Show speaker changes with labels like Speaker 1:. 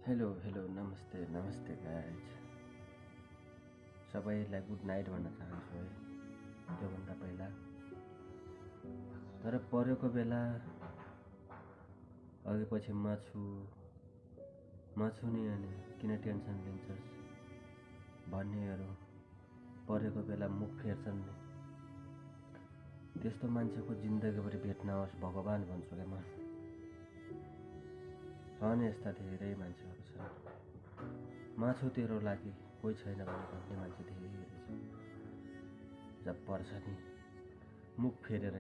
Speaker 1: hello hello नमस्ते नमस्ते guys सबैलाई गुड नाइट भन्न चाहन्छु है त्योभन्दा पहिला तर परेको बेला अघि पछि म छु नि अनि किन टेन्सन लिन्छस् भन्नेहरू परेको बेला मुख फेर्छन् नि त्यस्तो मान्छेको जिन्दगीभरि भेट्न आओस् भगवान् भन्छु क्या म छन् यस्ता धेरै मान्छेहरू छन् म छु तेरो लागि कोही छैन भने भन्ने मान्छे धेरै छ जब पर्छ नि मुख फेरेर